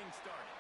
things started.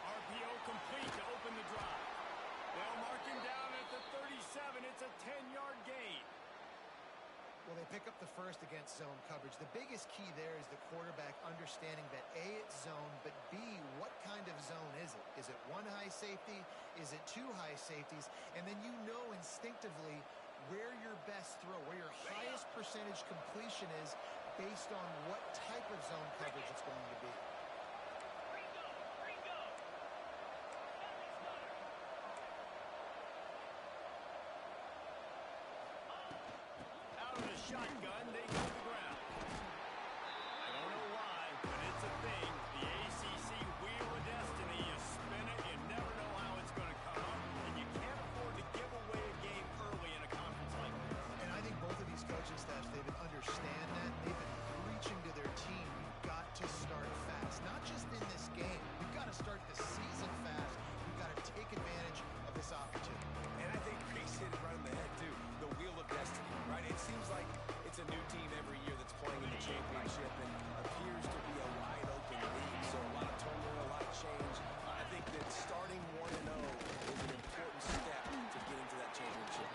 RPO complete to open the drive. They'll mark him down at the 37. It's a 10-yard gain. Well, they pick up the first against zone coverage. The biggest key there is the quarterback understanding that A, it's zone, but B, what kind of zone is it? Is it one high safety? Is it two high safeties? And then you know instinctively where your best throw, where your highest percentage completion is based on what type of zone coverage it's going to be. Shotgun, they go to the ground. I don't know why, but it's a thing. The ACC Wheel of Destiny. You spin it, you never know how it's going to come up, and you can't afford to give away a game early in a conference like this. And I think both of these coaching staffs, they would understand that. They've been preaching to their team, you've got to start fast. Not just in this game. You've got to start the season fast. You've got to take advantage of this opportunity. And I think Reese hit it right in the head, too. The Wheel of Destiny, right? It seems like it's a new team every year that's playing in the championship and appears to be a wide-open league. So a lot of turmoil, a lot of change. I think that starting 1-0 is an important step to getting to that championship.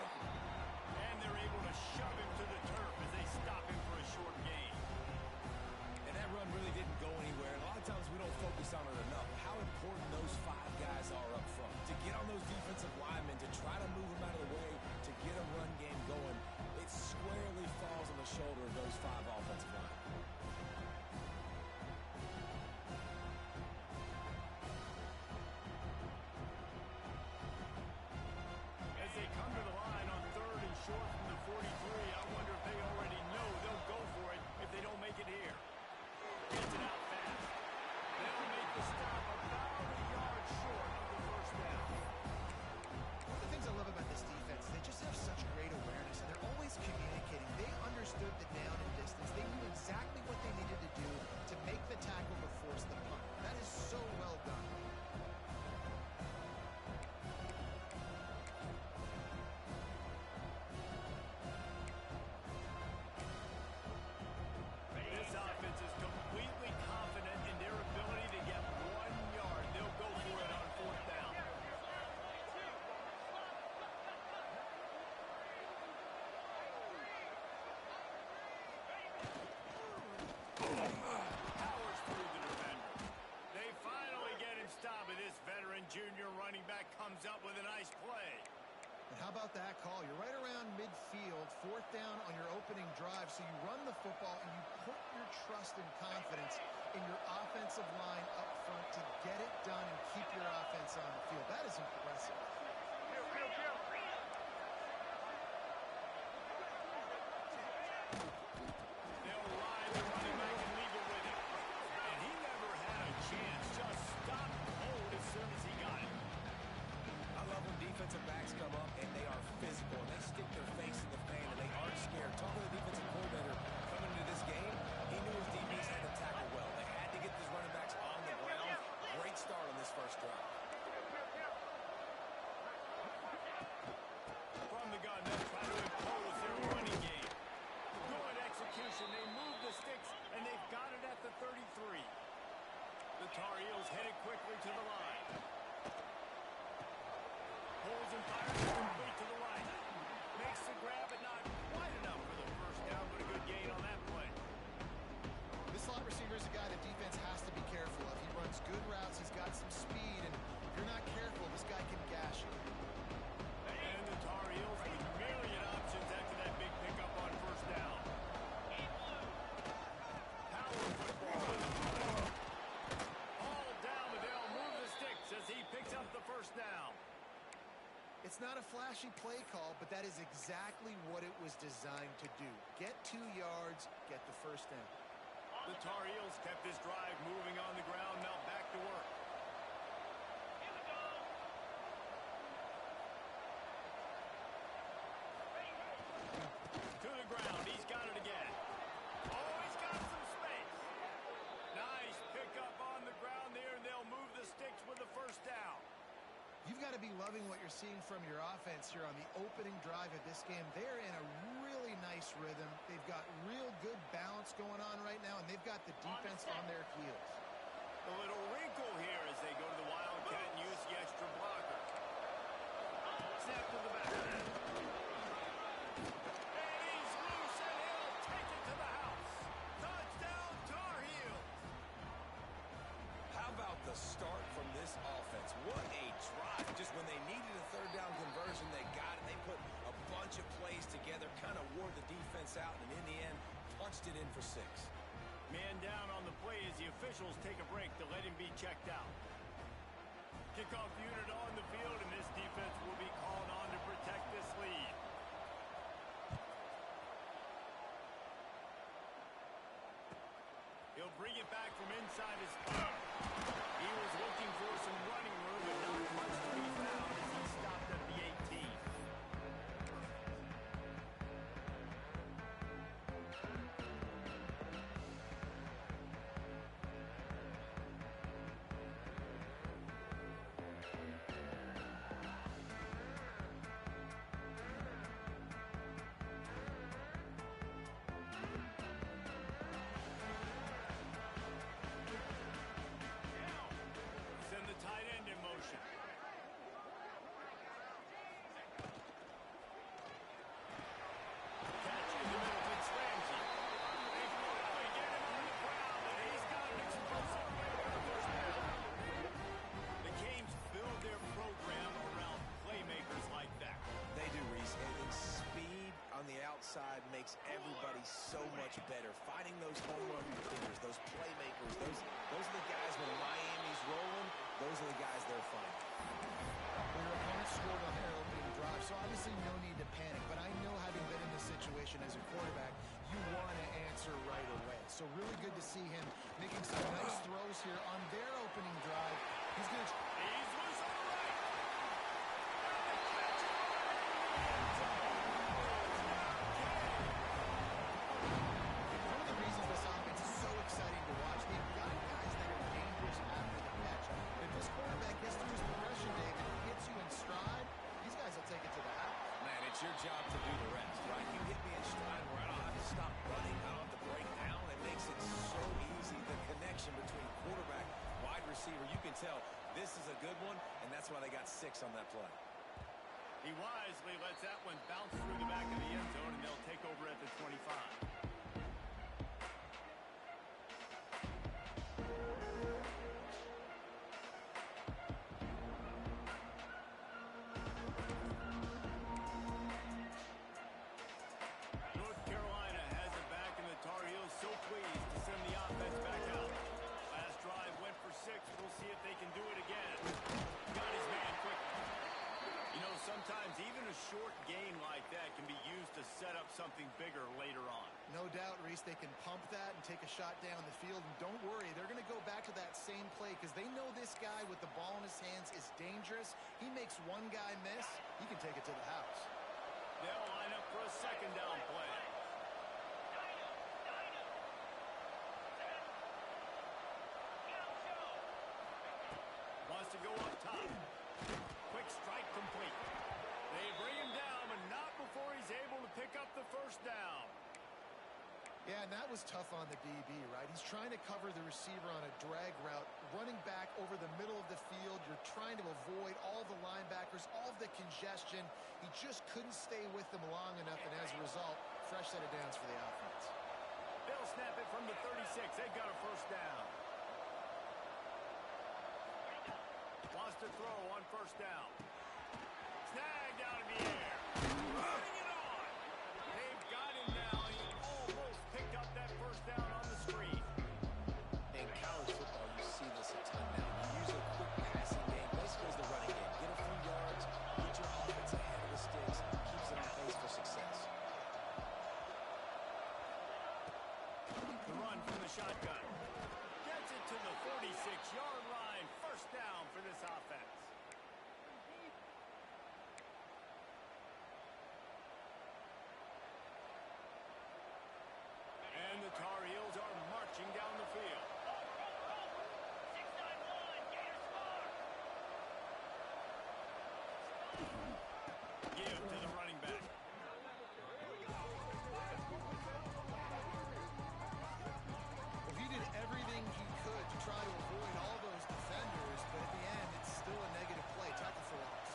And they're able to shove him to the turf as they stop him for a short gain. And that run really didn't go anywhere. And a lot of times we don't focus on it enough. How important those five guys are up front. To get on those defensive linemen, to try to move them out of the way, to get a run game going, it squarely falls on the shoulder of those five offensive linemen. As they come to the line on 3rd and short from the 43, I wonder if they already know they'll go for it if they don't make it here. Gets it out fast. They'll make the stop about a yard short of the first down. One of the things I love about this defense, they just have such great awareness, and they're always communicating. They understood the down and distance. They knew exactly what they needed to do to make the tackle to force the punt. That is so well done. This offense is completely confident in their ability to get 1 yard. They'll go for it on 4th down. Powers through the defender. They finally get him stopped, and this veteran junior running back comes up with a nice play. And how about that call? You're right around midfield, 4th down on your opening drive, so you run the football and you put your trust and confidence in your offensive line up front to get it done and keep your offense on the field. That is impressive. They'll ride the running back and leave it with him. And he never had a chance. Just stopped cold as soon as he got it. I love when defensive backs come up and they are physical and they stick their face in the fan and they aren't scared. Talk to the defensive coordinator coming into this game. He knew his defense had to tackle well. They had to get these running backs on the ground. Great start on this first drive. From the gun, they'll try to impose their running game. Good execution. They move the sticks, and they've got it at the 33. The Tar Heels headed quickly to the line. Pulls and fires complete to the right. Makes the grab, but not quite enough for the first down, but a good gain on that play. This slot receiver is a guy the defense has to be careful of. He runs good routes. He's got some speed, and if you're not careful, this guy can gash you. And the Tar Heels with myriad options after that big pickup on first down. Power football. All down, but they'll move the sticks as he picks up the first down. It's not a flashy play call, but that is exactly what it was designed to do. Get 2 yards, get the first down. The Tar Heels kept this drive moving on the ground, now back to work. Here we go. To the ground, he's got it again. Oh, he's got some space. Nice pickup on the ground there, and they'll move the sticks with the first down. You've got to be loving what you're seeing from your offense here on the opening drive of this game. They're in a really nice rhythm. They've got real good balance going on right now, and they've got the defense on their heels. A little wrinkle here as they go to the Wildcat and use the extra blocker. Snap to the back. And he's loose, and he'll take it to the house. Touchdown, Tar Heels. How about the start from this offense? What a drive. Just when they needed a third down conversion, they got it. They put a bunch of plays together, kind of wore the defense out, and in the end, punched it in for 6. Man down on the play as the officials take a break to let him be checked out. Kickoff unit on the field, and this defense will be called on to protect this lead. He'll bring it back from inside his spot. He was looking for some running room, but not much to be found as he stopped at the 18. Send the tight end in motion. Catch in the middle, it's Ramsey. They throw it out, get him on the ground, and he's got an explosive play for the first down. The Canes build their program around playmakers like that. They do, Reese. And speed on the outside makes everybody so much better. Finding those home run defenders, those playmakers, those are the guys when Miami's rolling, those are the guys they're finding. Well, your opponent scored on their opening drive, so obviously no need to panic. But I know, having been in this situation as a quarterback, you want to answer right away. So really good to see him making some nice throws here on their opening drive. He's going to... He's loose on the right. One of the reasons this offense is so exciting to watch, they've got guys that are dangerous after the catch. If this quarterback gets through his progression, David, and hits you in stride, these guys will take it to the house. Man, it's your job to do the rest, right? You hit me in stride where I don't have to stop running, I don't have to break down. It makes it so easy. The connection between quarterback, wide receiver, you can tell this is a good one, and that's why they got 6 on that play. He wisely lets that one bounce through the back of the end zone, and they'll take over at the 25. North Carolina has it back, and the Tar Heels so pleased to send the offense back out. Last drive went for 6. We'll see if they can do it again. Got his man quickly. You know, sometimes even a short gain like that can be used to set up something bigger later on. No doubt, Reese, they can pump that and take a shot down the field. And don't worry, they're going to go back to that same play because they know this guy with the ball in his hands is dangerous. He makes one guy miss, he can take it to the house. They'll line up for a second down play. Wants to go up top. Quick strike complete. They bring him down, but not before he's able to pick up the first down. Yeah, and that was tough on the DB, right? He's trying to cover the receiver on a drag route, running back over the middle of the field. You're trying to avoid all the linebackers, all of the congestion. He just couldn't stay with them long enough, and as a result, fresh set of downs for the offense. They'll snap it from the 36. They've got a first down. Wants to throw on first down. Snagged out of the air. Bring it on. They've got him now. He almost picked up that first down on the screen. In college football, you see this a ton now. You use a quick passing game, basically as the running game. Get a few yards, get your offense ahead of the sticks, keeps it on pace for success. The run from the shotgun. Gets it to the 46-yard line. First down for this offense. And the Tar Heels are marching down the field. 6-9-1, Gators score. Give to the running back. Well, he did everything he could to try to avoid all those defenders, but at the end, it's still a negative play. Tackle for loss.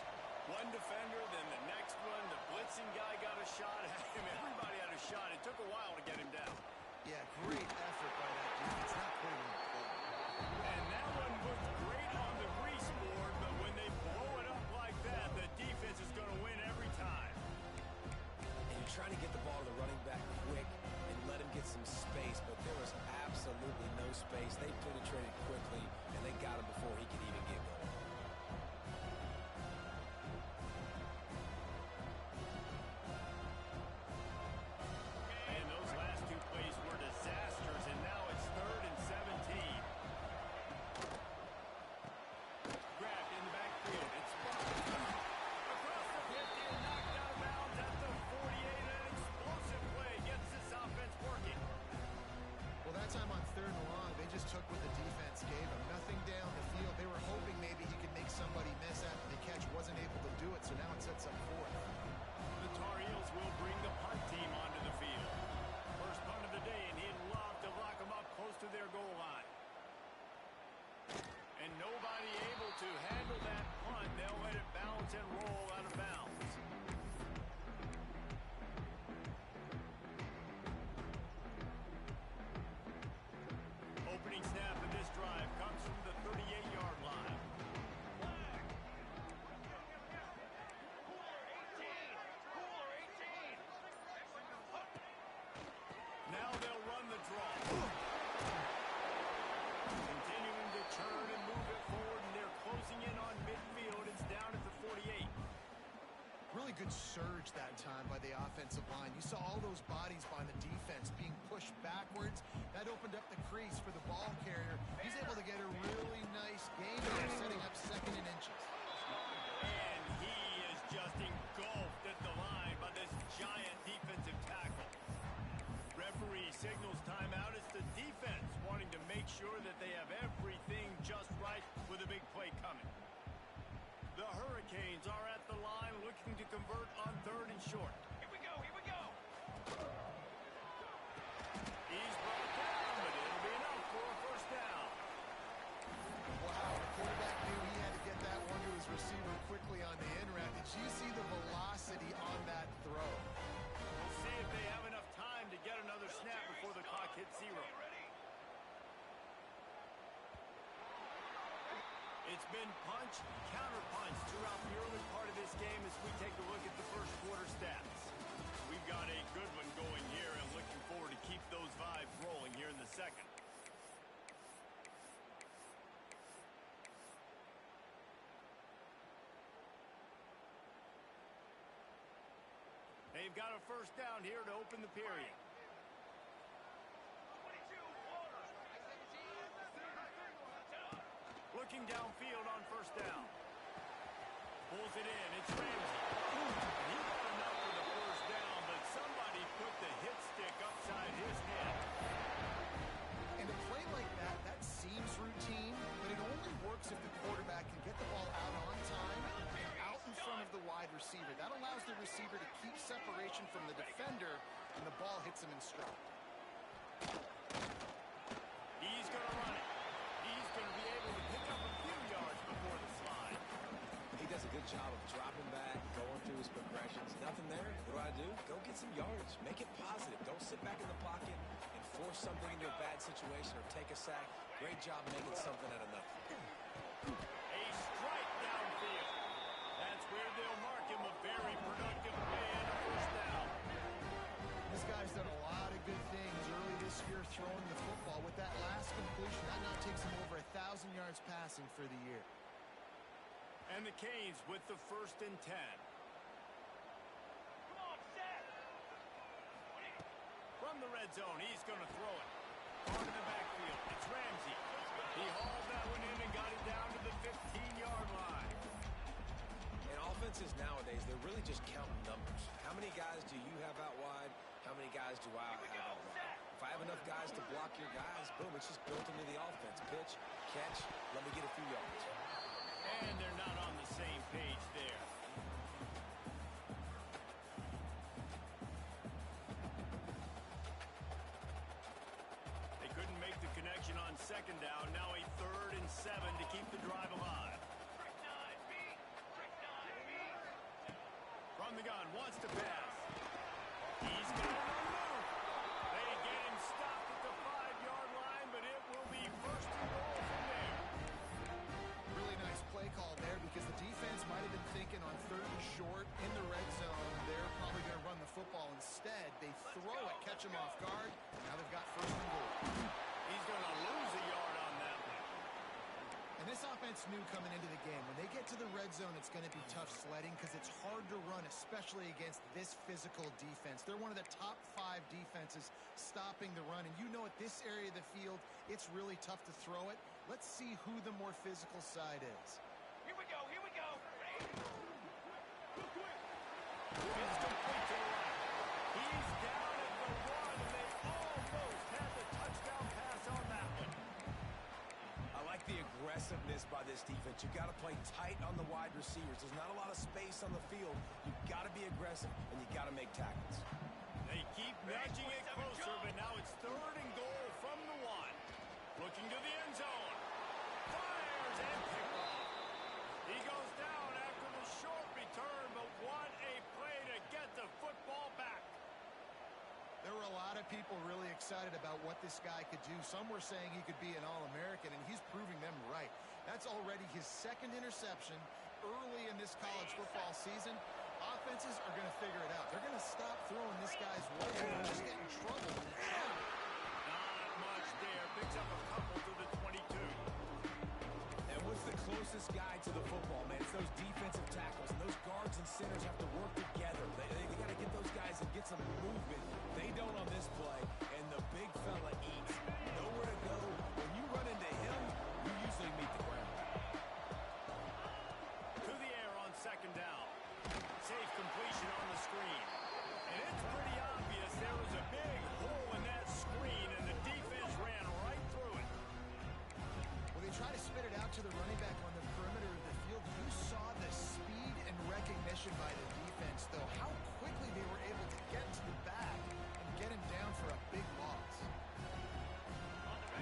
One defender, then the next one. The blitzing guy got a shot at him. Everybody had a shot. It took a while to get him down. Yeah, great effort by that defense. Not putting him in the hole. And that one looked great on the grease board, but when they blow it up like that, the defense is going to win every time. And you're trying to get the ball to the running back quick and let him get some space, but there was absolutely no space. They penetrated quickly, and they got him before he could even get going. And those last two plays were disasters, and now it's 3rd and 17. Grabbed in the backfield. It's spun. Across the 50 and knocked out of bounds at the 48. An explosive play gets this offense working. Well, that time on 3rd and long, they just took what the defense gave him. Nothing down the field. They were hoping maybe he could make somebody miss after the catch. Wasn't able to do it, so now it sets up 4th. The Tar Heels will bring the punt team onto the field. First punt of the day, and he'd love to lock them up close to their goal line. And nobody able to handle that punt. They'll let it bounce and roll out of bounds. Opening snap of this drive comes from the 38-yard line. Now they'll run the draw. Continuing to turn and move it forward, and they're closing in on midfield. It's down at the 48. Really good surge that time by the offensive line. You saw all those bodies by the defense being pushed backwards. That opened up the crease for the ball carrier. He's able to get a really nice gain there, setting up 2nd and inches. And he is just engulfed at the line by this giant defensive tackle. Referee signals timeout. It's the defense wanting to make sure that they have everything just right with a big play coming. The Hurricanes are at the line looking to convert on 3rd and short. Here we go, here we go. He's brought down, but it'll be enough for a first down. Wow, the quarterback knew he had to get that one to his receiver quickly on the in route. Did you see the velocity on that throw? We'll see if they have enough time to get another snap before the clock hits 0. It's been punch, counter-punch throughout the early part of this game as we take a look at the first quarter stats. We've got a good one going here and looking forward to keep those vibes rolling here in the second. They've got a first down here to open the period. Looking downfield on first down. Pulls it in. It's Ramsey. He got enough for the first down, but somebody put the hit stick upside his head. And a play like that, that seems routine, but it only works if the quarterback can get the ball out on time and out in front of the wide receiver. That allows the receiver to keep separation from the defender, and the ball hits him in stride. good job of dropping back, going through his progressions. Nothing there. What do? Go get some yardage. Make it positive. Don't sit back in the pocket and force something into a bad situation or take a sack. Great job making something out of nothing. A strike downfield. That's where they'll mark him. A very productive play and a first down. This guy's done a lot of good things early this year throwing the football. With that last completion, that now takes him over 1,000 yards passing for the year. And the Canes with the 1st and 10. From the red zone, he's going to throw it. On in the backfield, it's Ramsey. He hauled that one in and got it down to the 15-yard line. And offenses nowadays, they're really just counting numbers. How many guys do you have out wide? How many guys do I have out wide? If I have enough guys to block your guys, boom, it's just built into the offense. Pitch, catch, let me get a few yards. And they're not on the same page there. They couldn't make the connection on 2nd down. Now a 3rd and 7 to keep the drive alive. From the gun, wants to pass. He's got it on the move. They get him stopped at the 5-yard line, but it will be 1st and goal from there. Really nice play call there because the defense might have been thinking on 3rd and short in the red zone. They're probably going to run the football instead. They throw it, catch him off guard. Now they've got 1st and goal. He's going to lose a yard on that one. And this offense knew coming into the game, when they get to the red zone, it's going to be tough sledding because it's hard to run, especially against this physical defense. They're one of the top 5 defenses stopping the run. And you know at this area of the field, it's really tough to throw it. Let's see who the more physical side is. Here we go, here we go. It's complete to the right. He's down at the 1, and they almost had the touchdown pass on that one. I like the aggressiveness by this defense. You've got to play tight on the wide receivers. There's not a lot of space on the field. You've got to be aggressive, and you've got to make tackles. They keep nudging it closer, but now it's 3rd and goal from the 1. Looking to the end zone. Fires and picked off. He goes down after the short return, but what a play to get the football back. There were a lot of people really excited about what this guy could do. Some were saying he could be an All-American, and he's proving them right. That's already his 2nd interception early in this college football season. Offenses are going to figure it out. They're going to stop throwing this guy's way and just get in trouble. Not much there. Picks up a couple to the 22. And what's the closest guy to the football, man? It's those defensive tackles. And those guards and centers have to work together. They got to get those guys and get some movement. They don't on this play, and the big fella eats. Nowhere to go. When you run into him, you usually meet the ground. To the air on 2nd down. Safe completion on the screen. And it's pretty obvious there was a big hole in that screen, and the defense ran right through it. When they try to spit it out to the running back on the perimeter of the field, you saw the speed and recognition by the defense, though. How quickly they were able to get to the back and get him down for a big loss.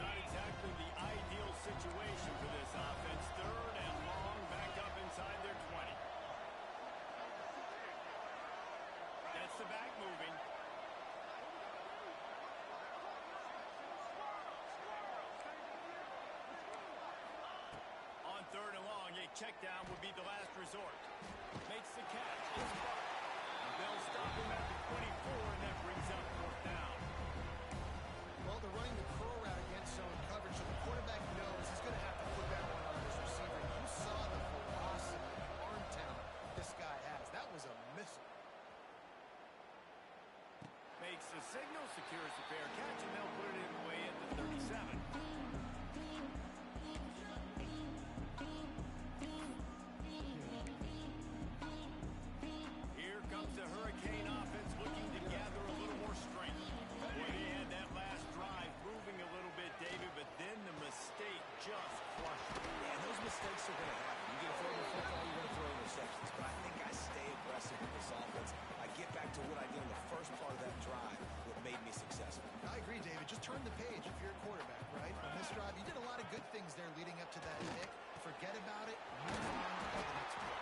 Not exactly the ideal situation for this offense. 3rd and long, back up inside their 20. Gets the back moving. On 3rd and long, a check down would be the last resort. Makes the catch. It's Buck. They'll stop him at the 24, and that brings up 4th down. Well, they're running the curl route against zone coverage, so the quarterback knows he's going to have to put that one on his receiver. You saw the velocity, arm talent this guy has. That was a missile. Makes the signal, secures the fair catch, and they'll put it in the way at the 37. Here comes the Hurricane offense looking to gather a little more strength. Boy, they had that last drive moving a little bit, David, but then the mistake just crushed them. Yeah, those mistakes are going to happen. You're going to throw the football, you're going to throw interceptions. But I think I stay aggressive with this offense. I get back to what I did in the first part of that drive, what made me successful. I agree, David. Just turn the page if you're a quarterback, right? On this drive, you did a lot of good things there leading up to that pick. Forget about it. Move on to the next play.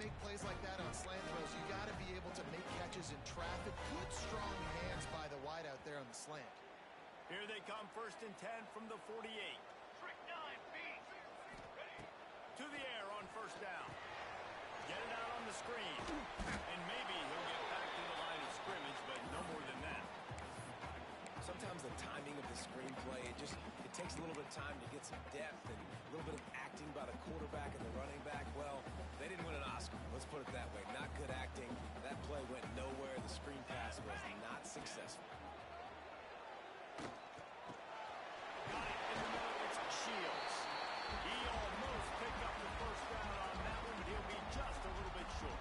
make plays like that on slant throws, you got to be able to make catches in traffic. Good, strong hands by the wide out there on the slant. Here they come, 1st and 10 from the 48. Trick 9, beat. To the air on 1st down. Get it out on the screen. And maybe he'll get back to the line of scrimmage, but no more than that. Sometimes the timing of the screenplay, it takes a little bit of time to get some depth and a little bit of acting by the quarterback and the running back. Well, they didn't win an Oscar. Let's put it that way. Not good acting. That play went nowhere. The screen pass was not successful. Got it in the middle. It's Shields. He almost picked up the 1st down on that one, but he'll be just a little bit short.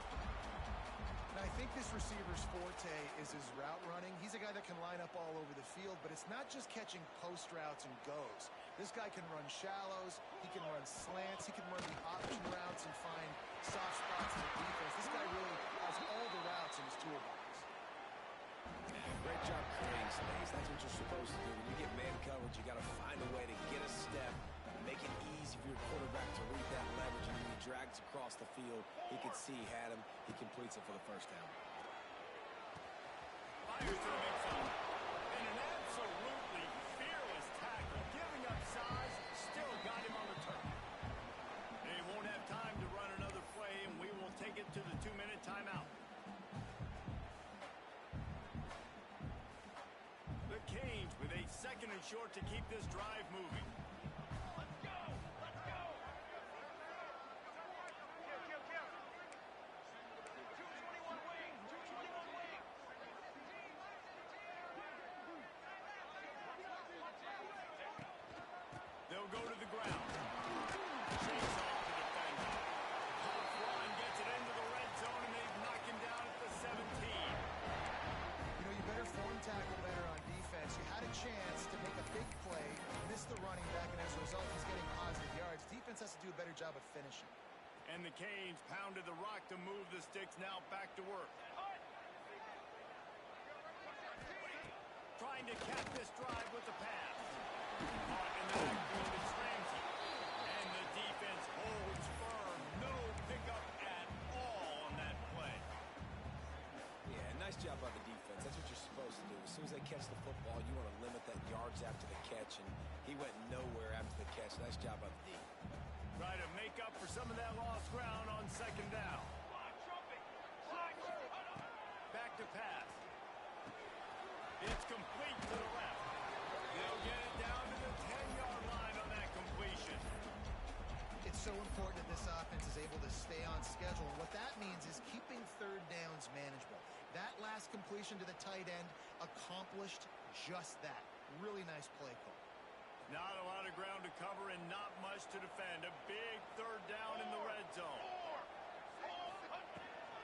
Now, I think this receiver's forte is his route running. He's a guy that can line up all over the field, but it's not just catching post routes and goes. This guy can run shallows, he can run slants, he can run the option routes and find soft spots in the defense. This guy really has all the routes in his toolbox. Great job creating space. That's what you're supposed to do. When you get man coverage, you got to find a way to get a step, make it easy for your quarterback to read that leverage, and when he drags across the field, he can see he had him. He completes it for the 1st down. Fires to the mid zone. And an absolutely fearless tackle. Giving up size, still got him on the turf. They won't have time to run another play, and we will take it to the 2-minute timeout. The Canes with a 2nd and short to keep this drive moving. Let's go. Let's go. Kill. 221 wing. 221 wing. They'll go to the ground. Chase off the defender. Huff line gets it into the red zone, and they've knocked him down at the 17. You know, you better form tackle better on defense. You had a chance to make a big play, missed the running back, and as a result, he's getting positive yards. Defense has to do a better job of finishing. And the Canes pounded the rock to move the sticks. Now back to work. Trying to cap this drive with the pass. Caught in the backfield, it's Ramsey. And the defense holds firm. No pickup at all on that play. Yeah, nice job by the defense. That's what you're supposed to do. As soon as they catch the football, you want to limit that yards after the catch, and he went nowhere after the catch. Nice job by the D. Try to make up for some of that lost ground on 2nd down. Back to pass. It's complete to the left. They'll get it down to the 10-yard line on that completion. It's so important that this offense is able to stay on schedule. And what that means is keeping 3rd downs manageable. That last completion to the tight end accomplished just that. Really nice play call. Not a lot of ground to cover and not much to defend. A big 3rd down in the red zone.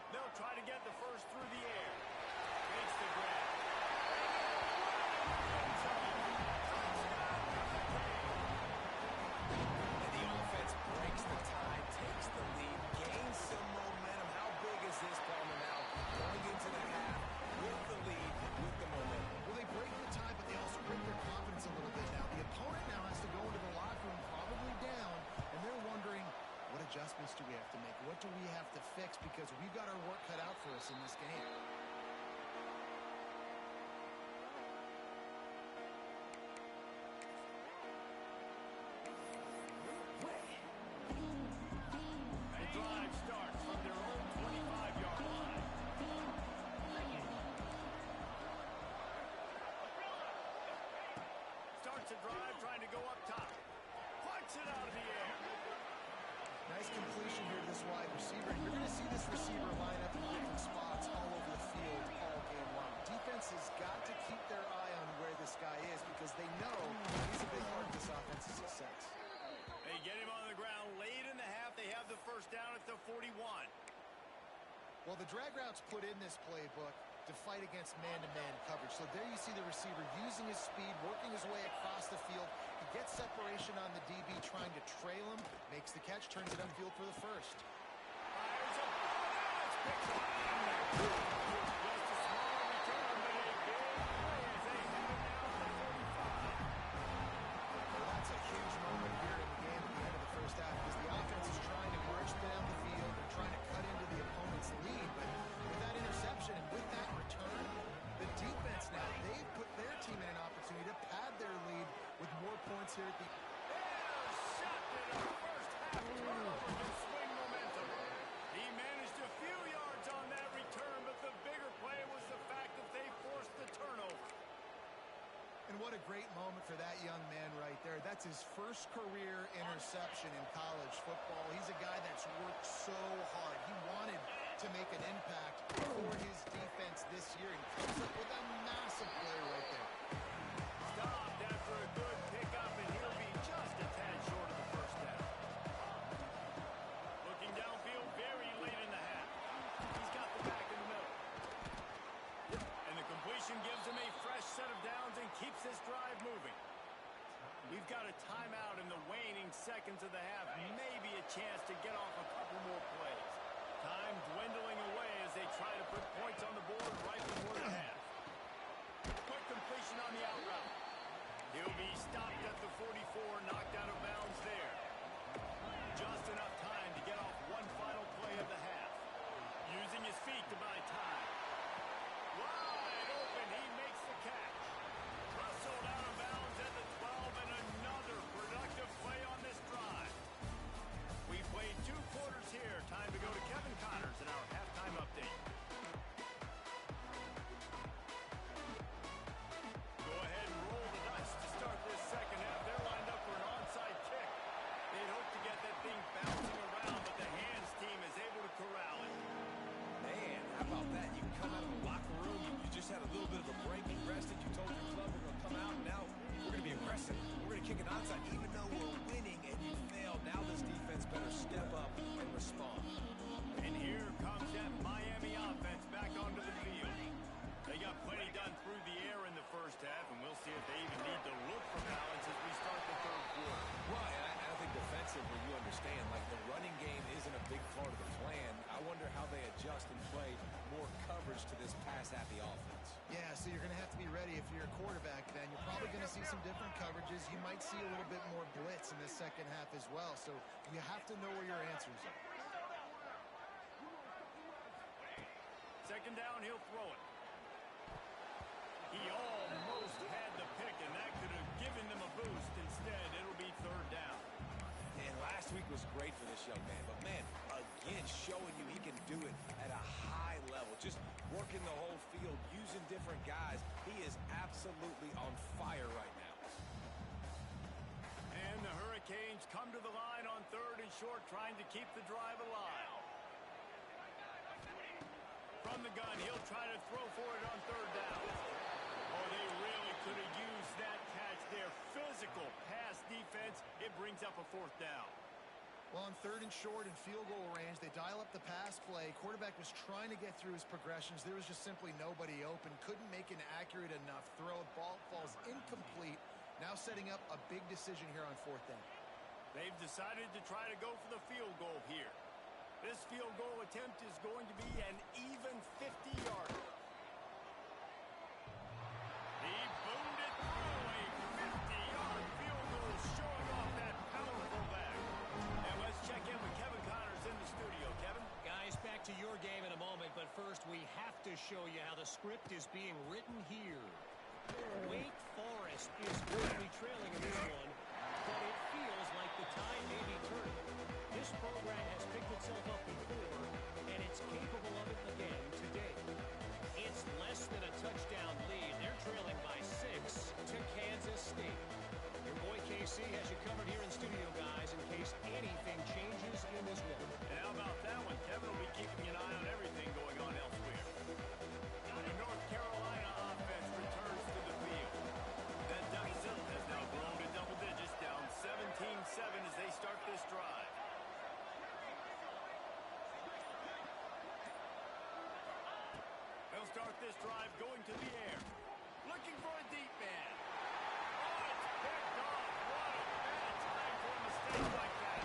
They'll try to get the first through the air. Makes the grab. And the offense breaks the tie, takes the lead, gains some momentum. How big is this, Palmer, now? Going into the half with the lead, with the momentum. Well, they break the tie, but they also break their confidence a little bit now. The opponent now has to go into the locker room probably down, and they're wondering, what adjustments do we have to make? What do we have to fix? Because we've got our work cut out for us in this game. A drive starts from their own 25-yard line. Starts a drive trying to go up top. Punts it out of the air. Nice completion here to this wide receiver. You're going to see this receiver line up in different spots all over the field all game long. Defense has got to keep their eye on where this guy is because they know he's a big part of this offense's success. They get him on the ground late in the half. They have the first down at the 41. Well, the drag routes put in this playbook to fight against man-to-man coverage. So there you see the receiver using his speed, working his way across the field. He gets separation on the DB, trying to trail him, makes the catch, turns it upfield for the first. Fires a ball. It's picked up. Just a small return, but a big play as they have it now at the 45. Well, that's a huge moment here in the game at the end of the first half because the offense is trying to march down the field. They're trying to cut into the here at the... Intercepted in the first half. Turnover can swing momentum. He managed a few yards on that return, but the bigger play was the fact that they forced the turnover. And what a great moment for that young man right there. That's his first career interception in college football. He's a guy that's worked so hard. He wanted to make an impact for his defense this year and comes up with a massive play right there. Stopped after a good pickup, and he'll be just a tad short of the first down. Looking downfield very late in the half. He's got the back in the middle. And the completion gives him a fresh set of downs and keeps this drive moving. We've got a timeout in the waning seconds of the half. Maybe a chance to get off a couple more plays. Time dwindling away as they try to put points on the board right before the half. Quick completion on the out route. He'll be stopped at the 44, knocked out of bounds there. Just enough time to get off one final play of the half. Using his feet to buy time. Wide open, he makes the catch. Rustled out of bounds at the 12, and another productive play on this drive. We played 2 quarters here. Time to go to Kevin Connors in our halftime update. Go ahead and roll the dice to start this second half. They're lined up for an onside kick. They'd hope to get that thing bouncing around, but the hands team is able to corral it. Man, how about that? You come out of the locker room, you just had a little bit of a break, you rested, you told your club we're going to come out, and now we're going to be aggressive. We're going to kick an onside, even though we're winning and you failed. Now this defense better step up and respond. And here comes that Miami offense back onto the field. They got plenty done through the air in the first half, and we'll see if they even need to look for balance as we start the third quarter. Right, and I think defensively you understand, like the running game isn't a big part of the plan. I wonder how they adjust and play more coverage to this pass-happy offense. Yeah, so you're going to have to be ready if you're a quarterback then. You're probably going to see some different coverages. You might see a little bit more blitz in the second half as well. So you have to know where your answers are. Second down, he'll throw it. He almost had the pick, and that could have given them a boost. Instead, it'll be third down. And last week was great for this young man. But, man, again, showing you he can do it at a high level. Just working the whole field, using different guys. He is absolutely on fire right now. And the Hurricanes come to the line on third and short, trying to keep the drive alive. From the gun, he'll try to throw for it on third down. Oh, they really could have used that catch there. Physical pass defense. It brings up a fourth down. Well, on third and short and field goal range, they dial up the pass play. Quarterback was trying to get through his progressions. There was just simply nobody open. Couldn't make an accurate enough throw. Ball falls incomplete. Now setting up a big decision here on fourth down. They've decided to try to go for the field goal here. This field goal attempt is going to be an even 50-yarder. He boomed it through a 50-yard field goal, showing off that powerful back. And let's check in with Kevin Connors in the studio. Kevin? Guys, back to your game in a moment, but first we have to show you how the script is being written here. Wake Forest is going to be trailing in this one, but it feels like the tide may be turning. This program has picked itself up before, and it's capable of it again today. It's less than a touchdown lead. They're trailing by 6 to Kansas State. Your boy KC has you covered here in studio, guys, in case anything changes in this one. And how about that one? Kevin will be keeping an eye on everything going on elsewhere. The North Carolina offense returns to the field. That deficit has now grown to double digits, down 17-7 as they start this drive. They'll start this drive going to the air. Looking for a deep man. Oh, it's picked off. What a bad time for a mistake like that.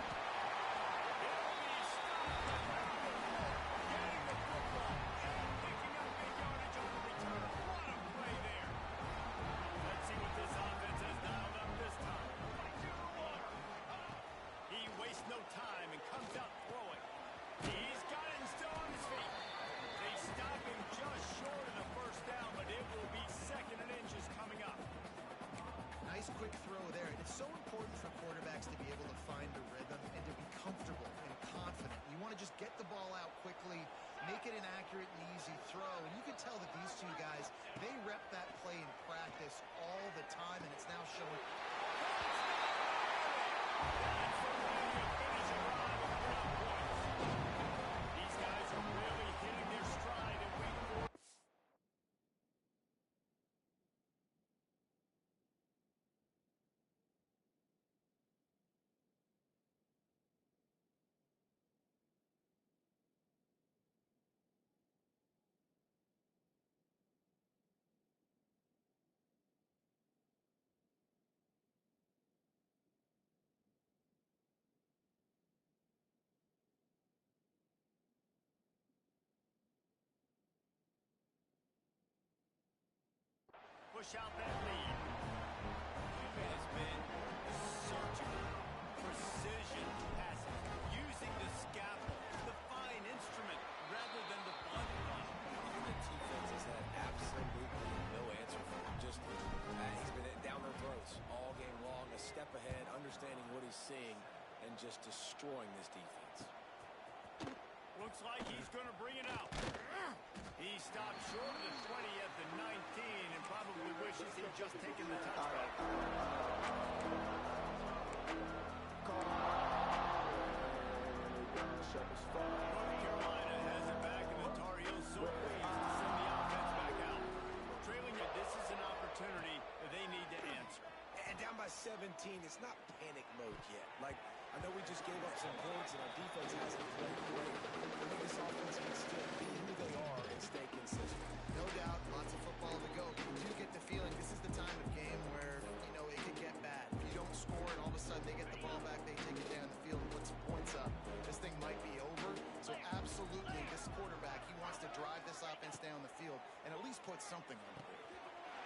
He'll be stopped at the 4, getting the football and picking up big yardage on the return. What a play there. Let's see what this offense has dialed up this time. He wastes no time and comes out throwing. He's got it and still on his feet. They stop him just short of the first down, but it will be second and inches coming up. Nice quick throw there. It's so important make it an accurate and easy throw. And you can tell that these two guys, they rep that play in practice all the time, and it's now showing. That's the way you finish a drive with 3 points. These guys are really hitting their stride in week 4. Push out that lead. It has been surgical, precision passing, using the scalpel, the fine instrument, rather than the blunt one. And the defense has had absolutely no answer for him. Just, he's been down their throats all game long, a step ahead, understanding what he's seeing, and just destroying this defense. Looks like he's going to bring it out. He stopped short of the 20 at the 19 and probably wishes he'd just taken the touchback. North Carolina has it back, and the Tar Heels so pleased to send the offense back out. Trailing it, this is an opportunity that they need to answer. And down by 17, it's not panic mode yet. Like, I know we just gave up some points and our defense hasn't played great. I think this offense can still be who they are and stay consistent. No doubt, lots of football to go. You do get the feeling this is the time of game where, it could get bad. If you don't score and all of a sudden they get the ball back, they take it down the field and put some points up, this thing might be over. So absolutely, this quarterback, he wants to drive this offense down the field and at least put something on the board.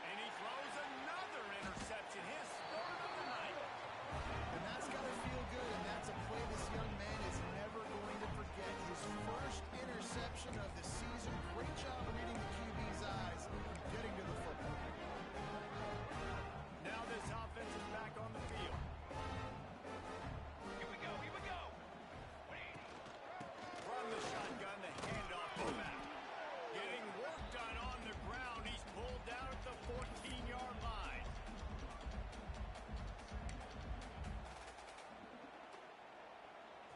And he throws another interception, his third of the night. And that's got to feel good, and that's a play this young man is never going to forget. His first interception of the season. Great job reading the QB's eyes and getting to the football. Now this offense is back on the field. Here we go, here we go. From the shotgun, the handoff to the back. Getting work done on the ground. He's pulled down at the 14-yard line.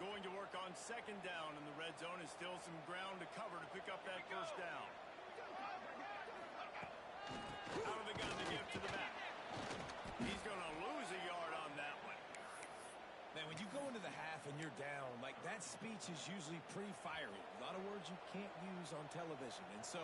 Going to work on second down in the red zone, and still some ground to cover to pick up that first down. Out of the gun to give to the back. He's going to lose a yard on that one. Man, when you go into the half and you're down, like, that speech is usually pretty fiery. A lot of words you can't use on television. And so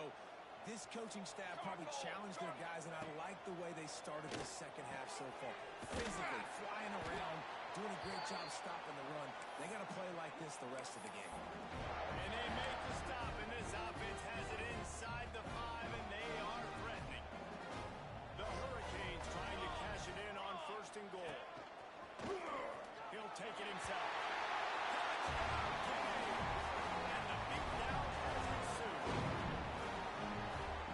this coaching staff probably challenged their guys, and I like the way they started this second half so far. Physically, flying around, doing a great job stopping the run. They got to play like this the rest of the game. And they make the stop, and this offense has it inside the 5, and they are threatening. The Hurricanes trying to cash it in on first and goal. He'll take it himself. And the beatdown has ensued.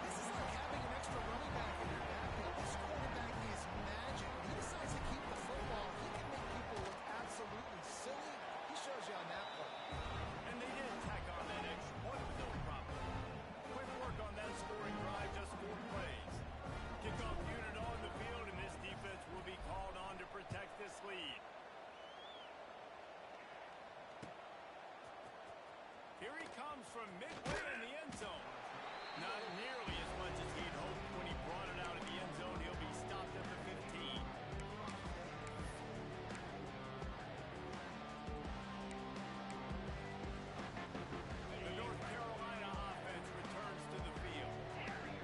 This is like having an extra running back in your backfield. This quarterback is magic. When he decides to keep the football, he can make people look absolutely silly. He shows you on that play. And they did tack on that extra point with no problem. Quick work on that scoring drive, just 4 plays. Kickoff unit on the field, and this defense will be called on to protect this lead. Here he comes from midway in the end zone. Not nearly as much as he'd hoped when he brought it out of the end zone. He'll be stopped at the 15. The North Carolina offense returns to the field.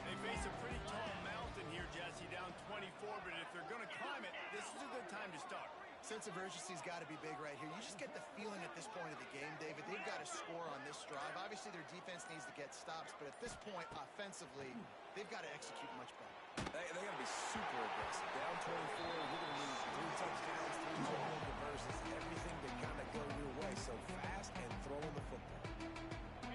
They face a pretty tall mountain here, Jesse, down 24, but if they're going to climb it, this is a good time to start. Sense of urgency's got to be big right here. You just get the feeling at this point of the game, David, they've got to score on this drive. Obviously, their defense needs to get stops, but at this point, offensively, they've got to execute much better. They got to be super aggressive. Down 24, you're going to need 3 touchdowns, 3 turnover conversions, everything to kind of go your way. So fast and throwing the football.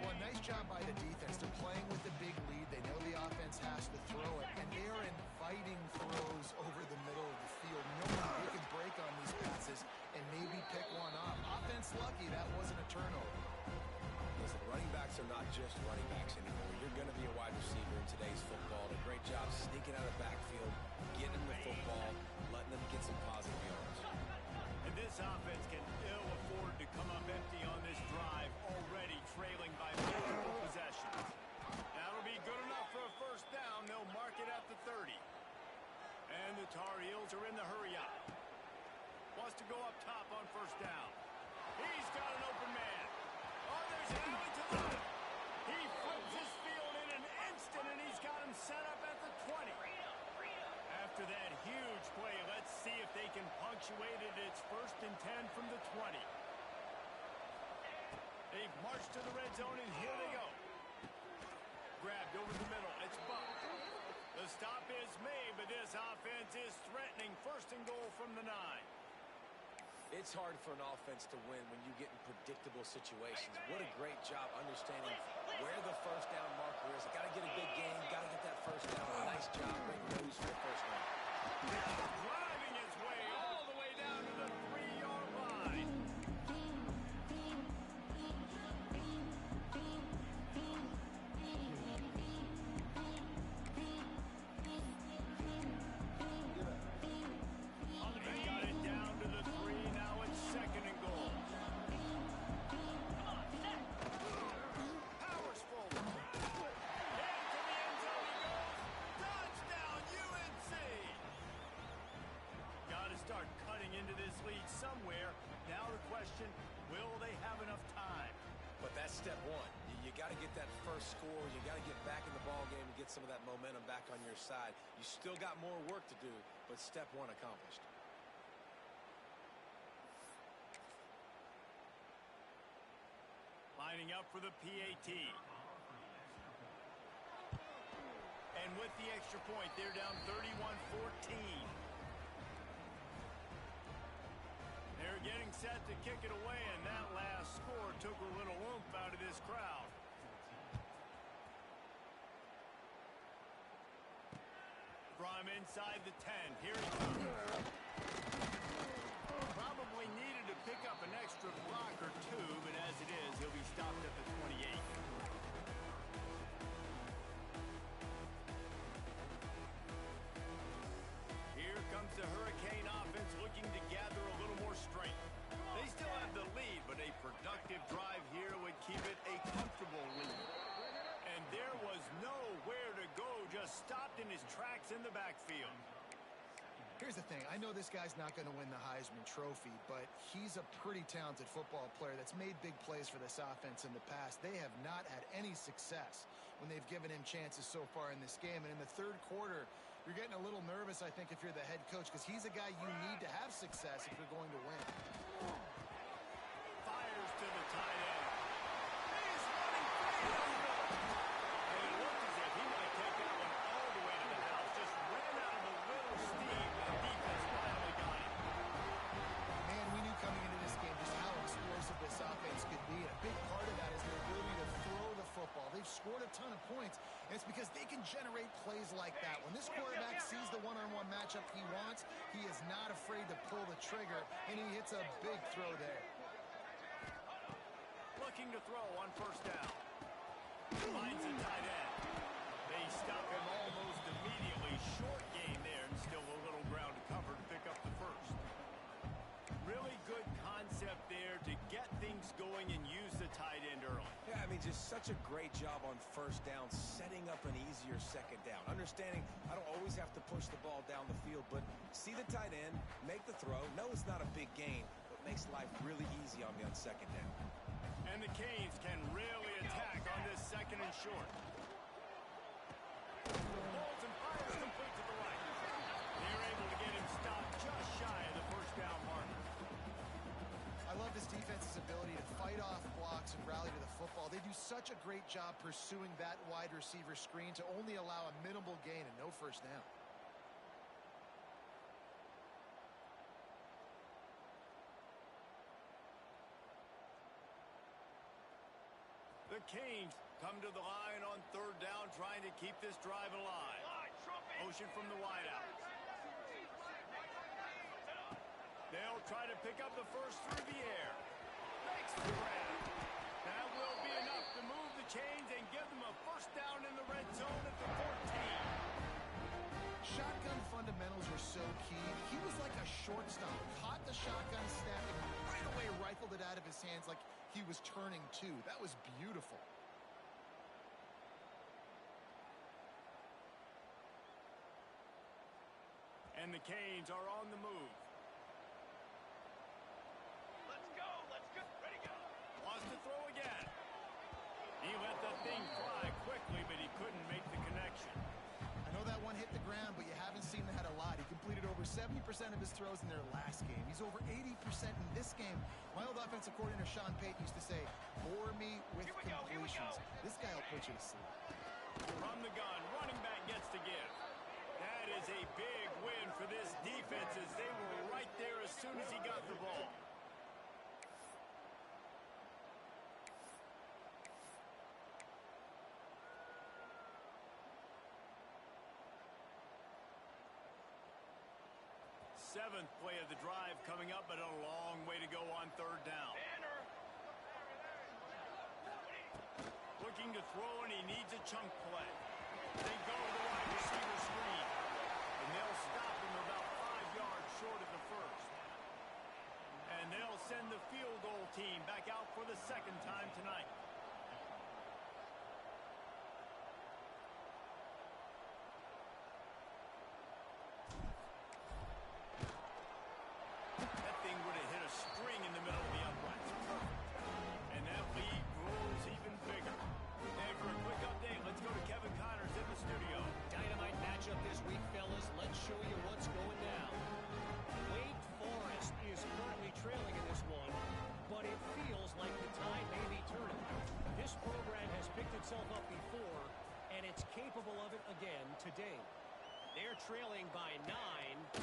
Well, nice job by the defense. They're playing with the big lead. They know the offense has to throw it, and they are inviting throws over the middle of the field, knowing they can break on these passes and maybe pick one off. Offense lucky that wasn't a turnover. Listen, running backs are not just running backs anymore. You're going to be a wide receiver in today's football. A great job sneaking out of the backfield, getting the football, letting them get some positive yards. And this offense can ill afford to come up empty on this drive, already trailing by multiple possessions. That'll be good enough for a first down. They'll mark it at the 30. And the Tar Heels are in the hurry-up. Wants to go up top on first down. He's got an open man. Oh, there's an alley to the left. He flips his field in an instant, and he's got him set up at the 20. After that huge play, let's see if they can punctuate it. It's 1st and 10 from the 20. They've marched to the red zone, and here they go. Grabbed over the middle. It's bumped. The stop is made, but this offense is threatening. 1st and goal from the 9. It's hard for an offense to win when you get in predictable situations. What a great job understanding where the first down marker is. Got to get a big gain. Got to get that first down. Nice job. Great nose for the first down. Driving his way all the way down to the 3-yard line. They got it down to the 3. Now it's 2nd and goal. Powers forward. Into the end zone he goes. Touchdown, UNC! Got to start cutting into this lead somewhere. Now the question, will they have enough time? But that's step one. You got to get that first score. You got to get back in the ball game and get some of that momentum back on your side. You still got more work to do, but step one accomplished. Lining up for the PAT. And with the extra point, they're down 31-14. They're getting set to kick it away, and that last score took a little oomph out of this crowd. From inside the 10, here he comes. Probably needed to pick up an extra block or two, but as it is, he'll be stopped at the 28. Here comes the Hurricane offense looking to gather a little more strength. They still have the lead, but a productive drive here would keep it a comfortable lead. And there was nowhere to go, just stopped in his tracks in the backfield. Here's the thing. I know this guy's not going to win the Heisman Trophy, but he's a pretty talented football player that's made big plays for this offense in the past. They have not had any success when they've given him chances so far in this game. And in the 3rd quarter, you're getting a little nervous, I think, if you're the head coach, because he's a guy you need to have success if you're going to win. Fires to the tight end. He's running free. And it looked as if he might take that one all the way to the house. Just ran out of a little steam. The defense finally got him. Man, we knew coming into this game just how explosive this offense could be. And a big part of that is their ability to throw the football. They've scored a ton of points, and it's because they can generate plays like that. When this quarterback sees the one-on-one matchup he wants, he is not afraid to pull the trigger, and he hits a big throw there. Looking to throw on first down. Finds a tight end. They stop him almost immediately. Short gain there, and still a little ground to cover to pick up the first. Really good concept there to get things going and use the tight end early. Yeah, I mean, just such a great job on first down, setting up an easier second down. Understanding I don't always have to push the ball down the field, but see the tight end, make the throw. No, it's not a big gain, but makes life really easy on me on second down. And the Canes can really attack on this 2nd and short. Holds and fires complete to the right. They're able to get him stopped just shy of the first down marker. I love this defense's ability to fight off blocks and rally to the football. They do such a great job pursuing that wide receiver screen to only allow a minimal gain and no first down. The Canes come to the line on 3rd down, trying to keep this drive alive. Motion from the wideout. They'll try to pick up the first through the air. Makes the grab. That will be enough to move the chains and give them a first down in the red zone at the 14. Shotgun fundamentals are so key. He was like a shortstop. Caught the shotgun snap and right away rifled it out of his hands like he was turning two. That was beautiful. And the Canes are on the move. Let's go. Let's go. Ready, go. Wants to throw again. He let the thing fly quickly, but he couldn't make the connection. I know that one hit the ground, but you haven't seen that a lot. He completed over 70% of his throws in their last game. He's over 80% in this game. My old offensive coordinator, Sean Payton, used to say, bore me with Here we go. completions. This guy will put you to sleep. From the gun, running back gets to give. That is a big win for this defense as they were right there as soon as he got the ball. Seventh play of the drive coming up, but a long way to go on third down. Banner. Looking to throw, and he needs a chunk play. They go to the wide receiver screen, and they'll stop him about 5 yards short of the first. And they'll send the field goal team back out for the second time tonight. That thing would have hit a string in the middle of the uprights. And that lead grows even bigger. And for a quick update, let's go to Kevin Connors in the studio. Dynamite matchup this week, fellas. Let's show you what's going down. Wake Forest is currently trailing in this one, but it feels like the tide may be turning. This program has picked itself up before, and it's capable of it again today. They're trailing by 9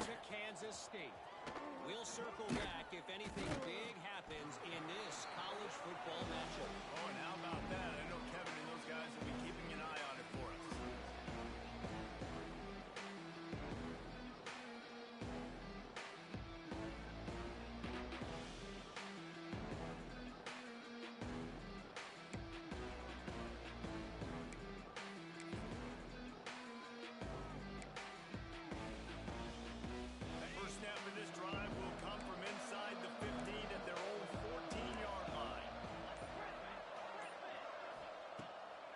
to Kansas State. We'll circle back if anything big happens in this college football matchup. Oh, and how about that? I know Kevin and those guys will be keeping an eye on it for us. First snap for this drive will come from inside the 15 at their own 14-yard line.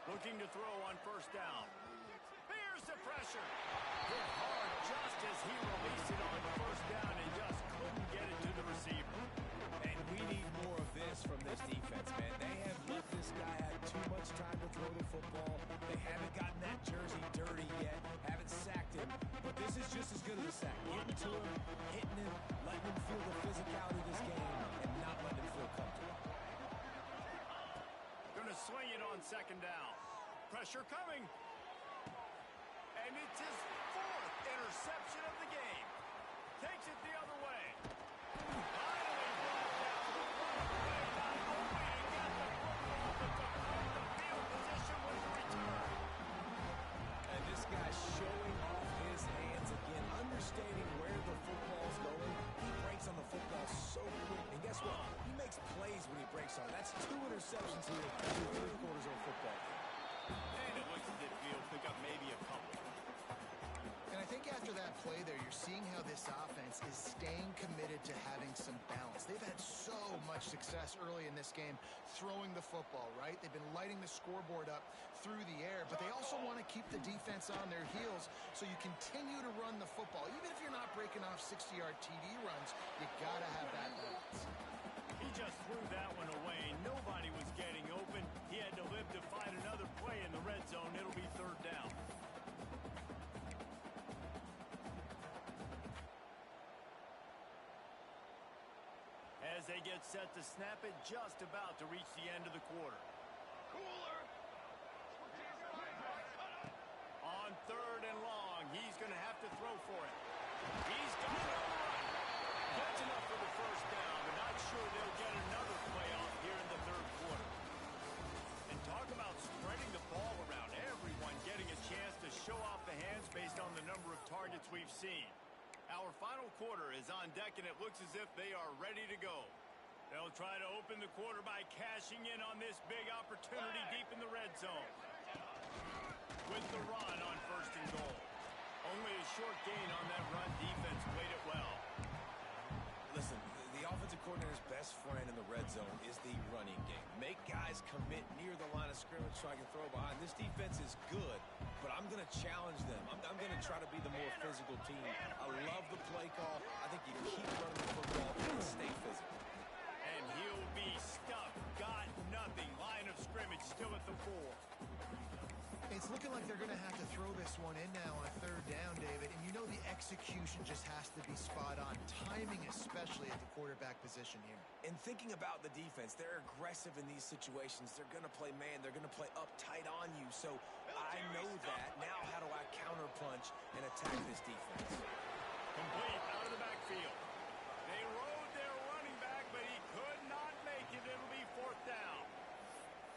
Looking to throw on first down. Here's the pressure. Hit hard just as he released it on first down and just couldn't get it to the receiver. And we need more of this from this defense, man. They have let this guy have too much time to throw the football. They haven't gotten that jersey dirty yet, haven't sacked him. But this is just as good as a sack. Getting to him, hitting him, letting him feel the physicality of this game, and not letting him feel comfortable. Gonna swing it on second down. Pressure coming. And it's his 4th interception of the game. Takes it the other way. Finally brought down the run play by Owe and got the football, but the field position was the return. And this guy's showing off his hands again, understanding where the football's going. He breaks on the football so quick. And guess what? He makes plays when he breaks on it. That's 2 interceptions here in 3 quarters of a football game. And it looks as if he'll pick up maybe a couple. And I think after that play there, you're seeing how this offense is staying committed to having some balance. They've had so much success early in this game throwing the football, right? They've been lighting the scoreboard up through the air, but they also want to keep the defense on their heels so you continue to run the football. Even if you're not breaking off 60-yard TD runs, you got to have that balance. He just threw that one away. Nobody was getting open. He had to live to fight another play in the red zone. It'll be third down. As they get set to snap it, just about to reach the end of the quarter. Cooler. On third and long, he's going to have to throw for it. He's got it on the run. That's enough for the first down, but not sure they'll get another play off here in the third quarter. And talk about spreading the ball around. Everyone getting a chance to show off the hands based on the number of targets we've seen. Our final quarter is on deck, and it looks as if they are ready to go. They'll try to open the quarter by cashing in on this big opportunity deep in the red zone. With the run on 1st and goal. Only a short gain on that run. Defense played it well. Listen, the offensive coordinator's best friend in the red zone is the running game. Make guys commit near the line of scrimmage so I can throw behind. This defense is good, but I'm going to challenge them. I'm going to try to be the more physical team. I love the play call. I think you keep running the football and stay physical. And he'll be stuffed. Got nothing. Line of scrimmage still at the 4. It's looking like they're going to have to throw this one in now on 3rd down, David. And you know the execution just has to be spot on. Timing especially at the quarterback position here. And thinking about the defense, they're aggressive in these situations. They're going to play man. They're going to play up tight on you. So I know that. Now how do I counterpunch and attack this defense? Complete out of the backfield. They rode their running back, but he could not make it. It'll be 4th down.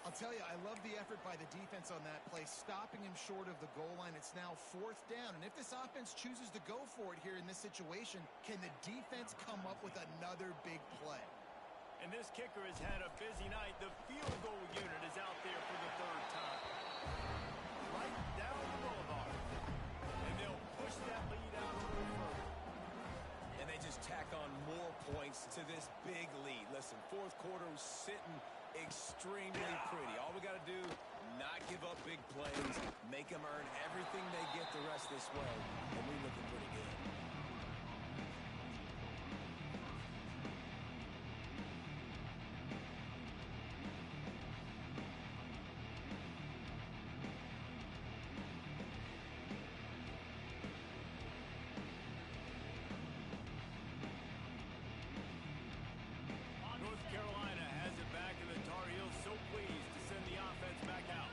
I'll tell you, I love the effort by the defense on that play, stopping him short of the goal line. It's now 4th down, and if this offense chooses to go for it here in this situation, can the defense come up with another big play? And this kicker has had a busy night. The field goal unit is out there for the 3rd time. Right down the boulevard. And they'll push that lead out a little further. And they just tack on more points to this big lead. Listen, 4th quarter was sitting extremely pretty. All we got to do, not give up big plays, make them earn everything they get the rest this way, and we're looking pretty good. North Carolina has it back, and the Tar Heels so pleased to send the offense back out.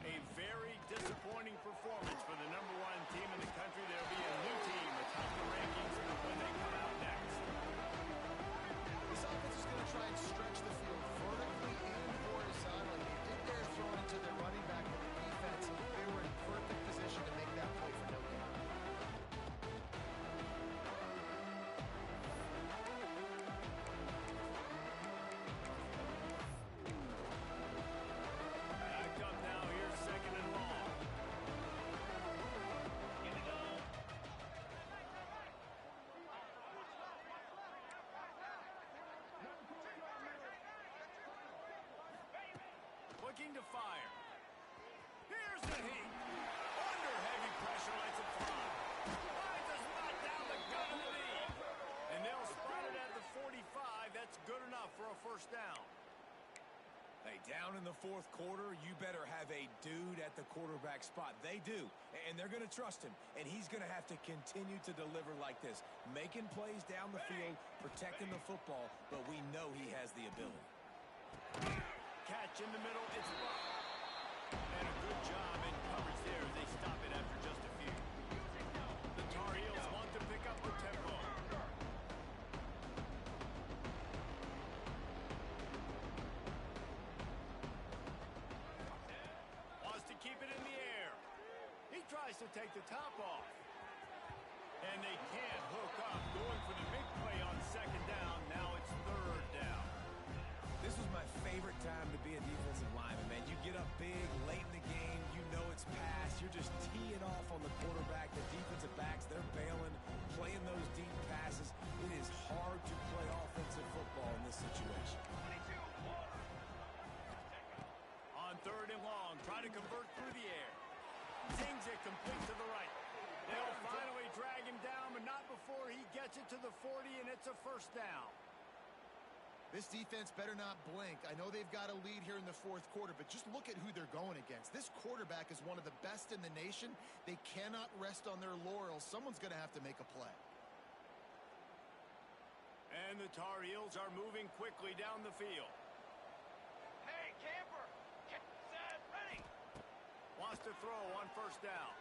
A very disappointing performance for the #1 team in the country. There'll be a new team atop the rankings when they come out next. This offense is going to try and stretch the field vertically and horizontally. They did their throwing into their running back with the defense. They were in perfect position to make that play for no gain. Back up now here, 2nd and long. Looking to fire. Here's the heat. Under heavy pressure, lets it fly. Finds a spot down the gut of the knee. And they'll spot it at the 45. That's good enough for a 1st down. Hey, down in the 4th quarter, you better have a dude at the quarterback spot. They do, and they're going to trust him, and he's going to have to continue to deliver like this, making plays down the field, protecting the football, but we know he has the ability. Catch in the middle, it's blocked. And a good job in coverage there as they stop it after just a few. The Tar Heels want to pick up the tempo. Wants to keep it in the air. He tries to take the top off. And they can't hook up. Going for the big play on 2nd down. Now it's 3rd down. This was my favorite time to be a defensive lineman, man. You get up big, late in the game, you know it's past. You're just teeing off on the quarterback. The defensive backs, they're bailing, playing those deep passes. It is hard to play offensive football in this situation. On 3rd and long, try to convert through the air. Zings it complete to the right. They'll finally drag him down, but not before he gets it to the 40, and it's a 1st down. This defense better not blink. I know they've got a lead here in the 4th quarter, but just look at who they're going against. This quarterback is one of the best in the nation. They cannot rest on their laurels. Someone's going to have to make a play. And the Tar Heels are moving quickly down the field. Hey, camper! Set, ready! Wants to throw on 1st down.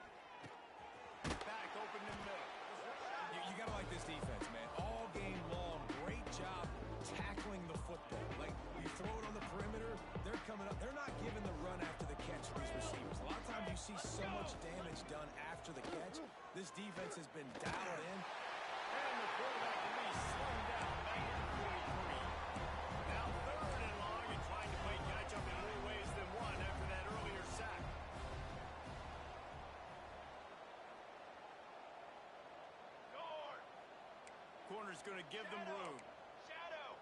Back open in the middle. You got to like this defense, man. All game long, great job tackling the football. Like, you throw it on the perimeter, they're coming up. They're not giving the run after the catch to these receivers. A lot of times you see so much damage done after the catch. This defense has been dialed in. And the quarterback will be slung down back at the 43. corner's going to give them room. Shadow.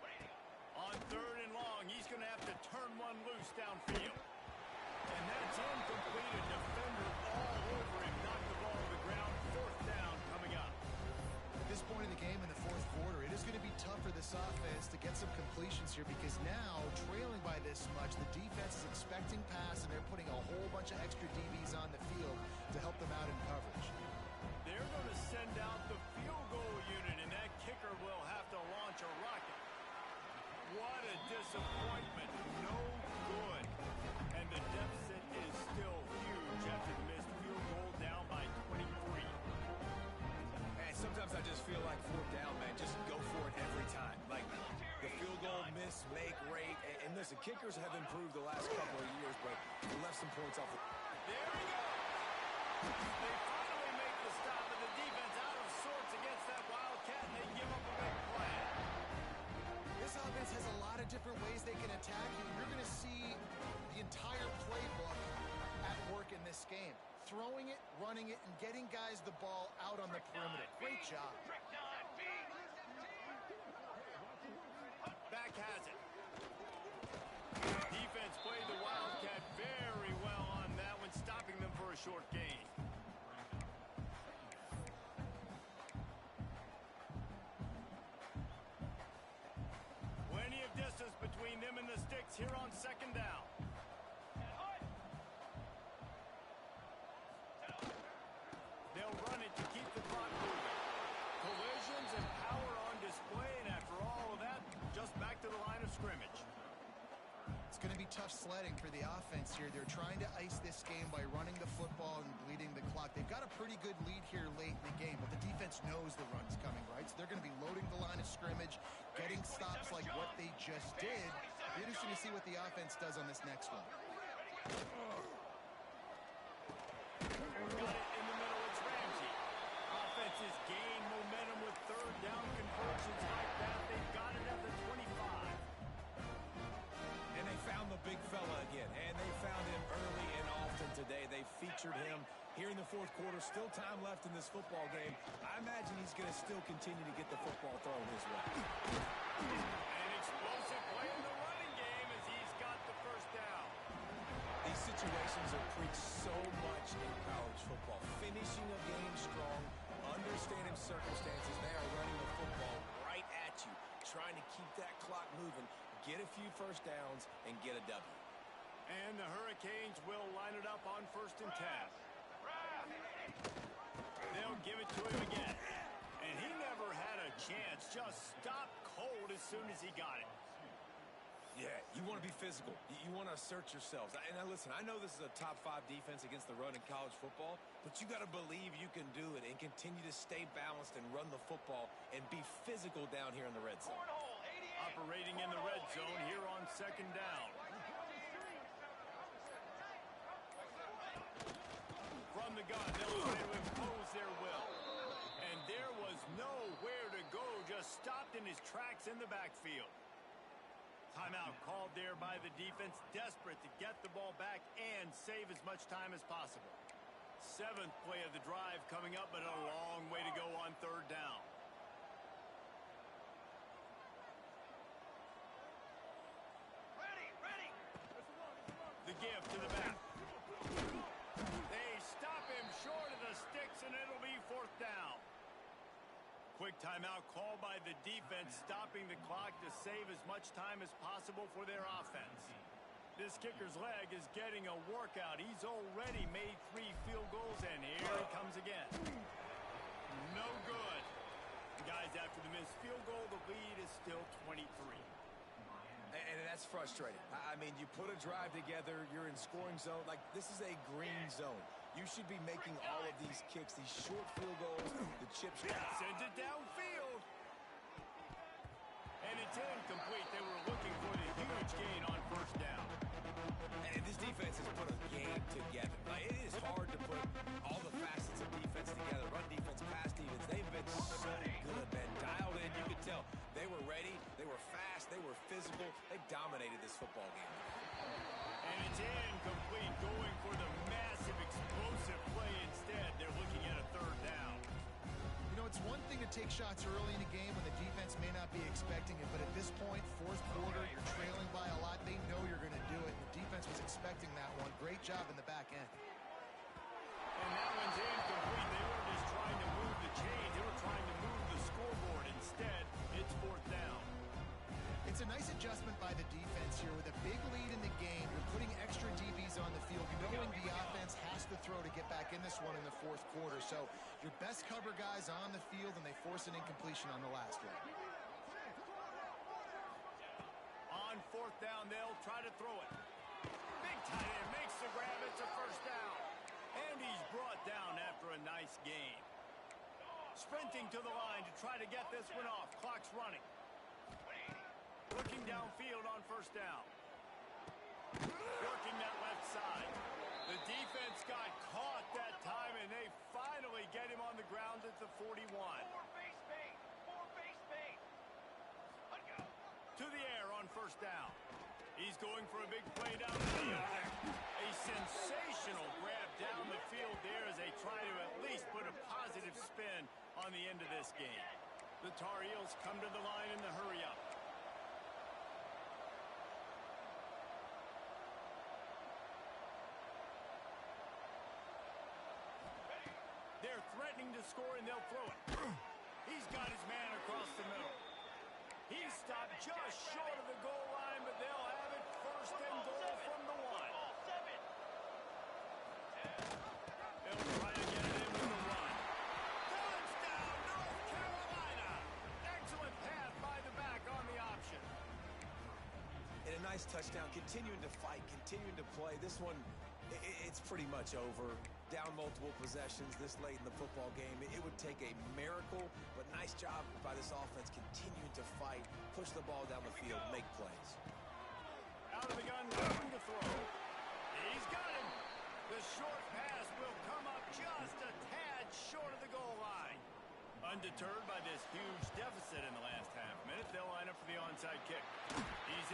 Waiting. On 3rd and long, he's going to have to turn one loose downfield. And that's incomplete. A defender all over him. Knocked the ball to the ground. 4th down coming up. At this point in the game in the 4th quarter, it is going to be tough for this offense to get some completions here because now, trailing by this much, the defense is expecting pass, and they're putting a whole bunch of extra DBs on the field to help them out in coverage. They're going to send out the field goal unit, and that kicker will have to launch a rocket. What a disappointment. No good. And the deficit is still huge after the missed field goal, down by 23. Man, sometimes I just feel like 4th down, man. Just go for it every time. Like, the field goal miss, make rate. And listen, kickers have improved the last couple of years, but they left some points off the... There we go. They finally make the stop, and the defense out of sorts against that Wildcat, and they give up a big play. This offense has a lot of different ways they can attack you. You're going to see the entire playbook at work in this game. Throwing it, running it, and getting guys the ball out on the perimeter. Great job. Trick 9, B. Back has it. Defense played the Wildcat very well on that one, stopping them for a short gain. Plenty of distance between them and the sticks here on 2nd down. They'll run it to keep the clock moving. Collisions and power on display, and after all of that, just back to the line of scrimmage. It's going to be tough sledding for the offense here. They're trying to ice this game by running the football and bleeding the clock. They've got a pretty good lead here late in the game, but the defense knows the run's coming, right? So they're going to be loading the line of scrimmage, getting stops like what they just did. It'll be interesting to see what the offense does on this next one. Got it in the middle. It's Ramsey. Offenses gain momentum with 3rd down conversions like that. They've got it at the 25. And they found the big fella again, and they found him early and often today. They featured him here in the 4th quarter. Still time left in this football game. I imagine he's going to still continue to get the football thrown his way. An explosive play in the running game as he's got the 1st down. These situations are preached so much in college football. Finishing a game strong, understanding circumstances. They are running the football right at you, trying to keep that clock moving, get a few 1st downs, and get a W. And the Hurricanes will line it up on 1st and 10. They'll give it to him again. And he never had a chance. Just stopped cold as soon as he got it. Yeah, you want to be physical. You want to assert yourselves. And now listen, I know this is a top 5 defense against the run in college football, but you got to believe you can do it and continue to stay balanced and run the football and be physical down here in the red zone. Operating in the red zone here on 2nd down. From the gun, they'll try to impose their will. And there was nowhere to go, just stopped in his tracks in the backfield. Timeout called there by the defense, desperate to get the ball back and save as much time as possible. 7th play of the drive coming up, but a long way to go on 3rd down. Ready. The give to the back. They stop him short of the sticks, and it'll be 4th down. Quick timeout called by the defense, stopping the clock to save as much time as possible for their offense. This kicker's leg is getting a workout. He's already made 3 field goals, and here it comes again. No good. Guys, after the missed field goal, the lead is still 23. And that's frustrating. I mean, you put a drive together, you're in scoring zone. Like, this is a green zone. You should be making all of these kicks, these short field goals, the chip shots. Sends it downfield. And it's incomplete. They were looking for the huge gain on 1st down. And this defense has put a game together. Like, it is hard to put all the facets of defense together. Run defense, pass defense. They've been so good, man. Dialed in. You could tell they were ready. They were fast. They were physical. They dominated this football game. And it's incomplete, going for the massive explosive play instead. They're looking at a 3rd down. You know, it's one thing to take shots early in the game when the defense may not be expecting it, but at this point, fourth quarter, you're trailing by a lot. They know you're going to do it. The defense was expecting that one. Great job in the back end. And that one's incomplete. They weren't just trying to move the chains. They were trying to move the scoreboard. Instead, it's fourth down. It's a nice adjustment by the defense here. With a big lead in the game, you're putting extra DBs on the field, knowing the offense has to throw to get back in this one in the fourth quarter. So your best cover guys on the field, and they force an incompletion on the last one. On fourth down, they'll try to throw it. Big tight end makes the grab. It's a first down. And he's brought down after a nice gain. Sprinting to the line to try to get this one off. Clock's running. Looking downfield on first down. Working that left side. The defense got caught that time, and they finally get him on the ground at the 41. Four base bait. Let's go. To the air on first down. He's going for a big play down the field. A sensational grab down the field there as they try to at least put a positive spin on the end of this game. The Tar Heels come to the line in the hurry-up. They're threatening to score, and they'll throw it. He's got his man across the middle. He's stopped just short of the goal line, but they'll have it first and goal from the one. They'll try to get it in with the run. Touchdown, North Carolina! Excellent pass by the back on the option. And a nice touchdown, continuing to fight, continuing to play. This one, it's pretty much over. Down multiple possessions this late in the football game. It would take a miracle, but nice job by this offense continuing to fight, push the ball down the field, make plays. Out of the gun, looking to throw. He's got him. The short pass will come up just a tad short of the goal line. Undeterred by this huge deficit in the last half minute, they'll line up for the onside kick. He's